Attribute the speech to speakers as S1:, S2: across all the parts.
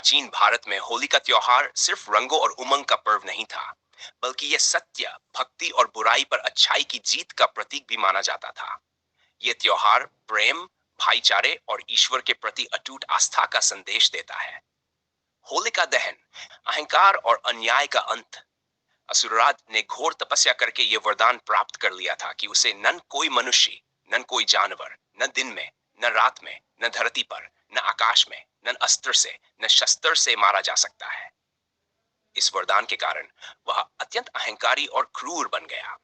S1: प्राचीन भारत में होली का त्योहार सिर्फ रंगों और उमंग का पर्व नहीं था, बल्कि यह सत्य, भक्ति और बुराई पर अच्छाई की जीत का प्रतीक भी माना जाता था। यह त्योहार प्रेम, भाईचारे और ईश्वर के प्रति अटूट आस्था का संदेश देता है। होलिका दहन, अहंकार और अन्याय का अंत। असुरराज ने घोर तपस्या करके यह वरदान प्राप्त कर लिया था कि उसे न कोई मनुष्य, न कोई जानवर, न दिन में, न रात में, न धरती पर, न आकाश में, न अस्त्र से, न शस्त्र से मारा जा सकता है। इस वरदान के कारण वह अत्यंत अहंकारी और क्रूर बन गया।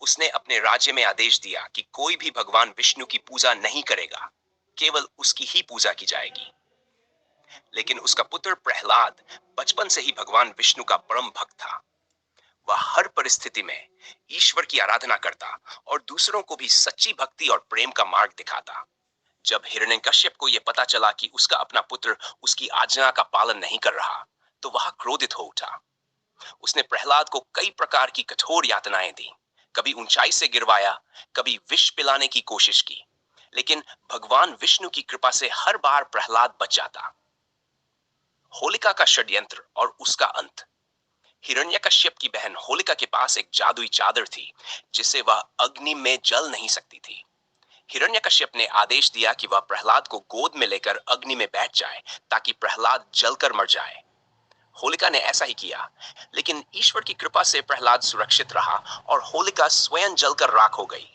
S1: उसने अपने राज्य में आदेश दिया कि कोई भी भगवान विष्णु की पूजा नहीं करेगा, केवल उसकी ही पूजा की जाएगी। लेकिन उसका पुत्र प्रहलाद बचपन से ही भगवान विष्णु का परम भक्त था। वह हर परिस्थिति में ईश्वर की आराधना करता और दूसरों को भी सच्ची भक्ति और प्रेम का मार्ग दिखाता। जब हिरण्यकश्यप को यह पता चला कि उसका अपना पुत्र उसकी आज्ञा का पालन नहीं कर रहा, तो वह क्रोधित हो उठा। उसने प्रहलाद को कई प्रकार की कठोर यातनाएं दी। कभी ऊंचाई से गिरवाया, कभी विष पिलाने की कोशिश की, लेकिन भगवान विष्णु की कृपा से हर बार प्रहलाद बच जाता। होलिका का षड्यंत्र और उसका अंत। हिरण्यकश्यप की बहन होलिका के पास एक जादुई चादर थी, जिससे वह अग्नि में जल नहीं सकती थी। हिरण्यकश्यप ने आदेश दिया कि वह प्रहलाद को गोद में लेकर अग्नि में बैठ जाए, ताकि प्रहलाद जलकर मर जाए। होलिका ने ऐसा ही किया, लेकिन ईश्वर की कृपा से प्रहलाद सुरक्षित रहा और होलिका स्वयं जलकर राख हो गई।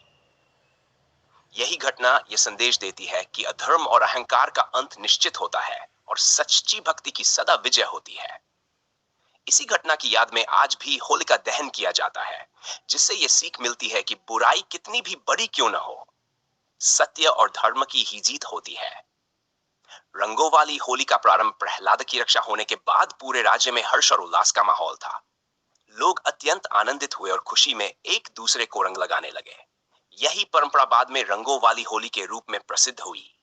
S1: यही घटना यह संदेश देती है कि अधर्म और अहंकार का अंत निश्चित होता है और सच्ची भक्ति की सदा विजय होती है। इसी घटना की याद में आज भी होलिका दहन किया जाता है, जिससे यह सीख मिलती है कि बुराई कितनी भी बड़ी क्यों न हो, सत्य और धर्म की ही जीत होती है। रंगों वाली होली का प्रारंभ प्रहलाद की रक्षा होने के बाद पूरे राज्य में हर्ष और उल्लास का माहौल था। लोग अत्यंत आनंदित हुए और खुशी में एक दूसरे को रंग लगाने लगे। यही परंपरा बाद में रंगों वाली होली के रूप में प्रसिद्ध हुई।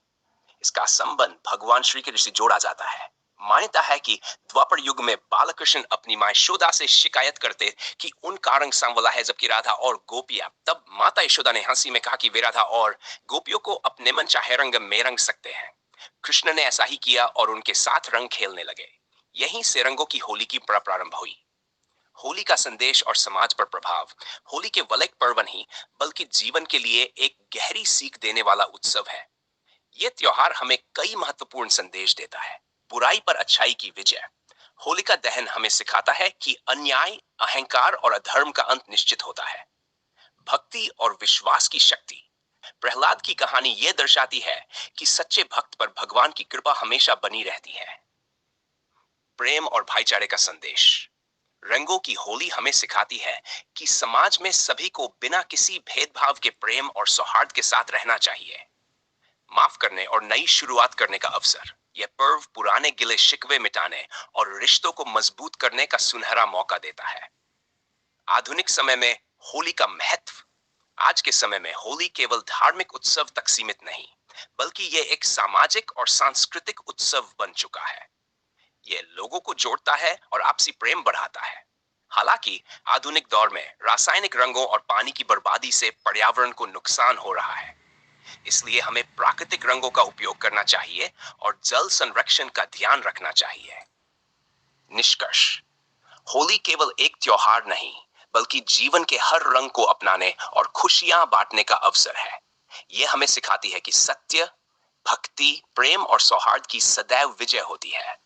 S1: इसका संबंध भगवान श्री कृष्ण से जोड़ा जाता है। मान्यता है कि द्वापर युग में बालकृष्ण अपनी मां यशोदा से शिकायत करते कि उनका रंग सांवला है, जबकि राधा और गोपियां, तब माता यशोदा ने हंसी में कहा कि वे राधा और गोपियों को अपने मन चाहे रंग में रंग सकते हैं। कृष्ण ने ऐसा ही किया और उनके साथ रंग खेलने लगे। यहीं से रंगों की होली की प्रारंभ हुई। होली का संदेश और समाज पर प्रभाव। होली केवल एक पर्व नहीं, बल्कि जीवन के लिए एक गहरी सीख देने वाला उत्सव है। यह त्योहार हमें कई महत्वपूर्ण संदेश देता है। बुराई पर अच्छाई की विजय। होलिका दहन हमें सिखाता है कि अन्याय, अहंकार और अधर्म का अंत निश्चित होता है। भक्ति और विश्वास की शक्ति। प्रहलाद की कहानी यह दर्शाती है कि सच्चे भक्त पर भगवान की कृपा हमेशा बनी रहती है। प्रेम और भाईचारे का संदेश। रंगों की होली हमें सिखाती है कि समाज में सभी को बिना किसी भेदभाव के प्रेम और सौहार्द के साथ रहना चाहिए। माफ करने और नई शुरुआत करने का अवसर। यह पर्व पुराने गिले शिकवे मिटाने और रिश्तों को मजबूत करने का सुनहरा मौका देता है। आधुनिक समय में होली का महत्व। आज के समय में होली केवल धार्मिक उत्सव तक सीमित नहीं, बल्कि यह एक सामाजिक और सांस्कृतिक उत्सव बन चुका है। यह लोगों को जोड़ता है और आपसी प्रेम बढ़ाता है। हालांकि आधुनिक दौर में रासायनिक रंगों और पानी की बर्बादी से पर्यावरण को नुकसान हो रहा है। इसलिए हमें प्राकृतिक रंगों का उपयोग करना चाहिए और जल संरक्षण का ध्यान रखना चाहिए। निष्कर्ष। होली केवल एक त्योहार नहीं, बल्कि जीवन के हर रंग को अपनाने और खुशियां बांटने का अवसर है। यह हमें सिखाती है कि सत्य, भक्ति, प्रेम और सौहार्द की सदैव विजय होती है।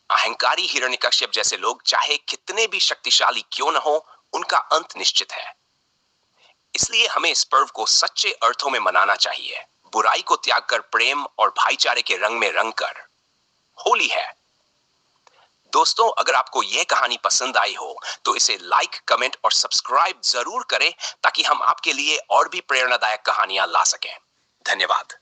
S1: अहंकारी हिरण्यकश्यप जैसे लोग चाहे कितने भी शक्तिशाली क्यों न हो, उनका अंत निश्चित है। इसलिए हमें इस पर्व को सच्चे अर्थों में मनाना चाहिए। बुराई को त्याग कर प्रेम और भाईचारे के रंग में रंग कर। होली है। दोस्तों, अगर आपको यह कहानी पसंद आई हो तो इसे लाइक, कमेंट और सब्सक्राइब जरूर करें, ताकि हम आपके लिए और भी प्रेरणादायक कहानियां ला सकें। धन्यवाद।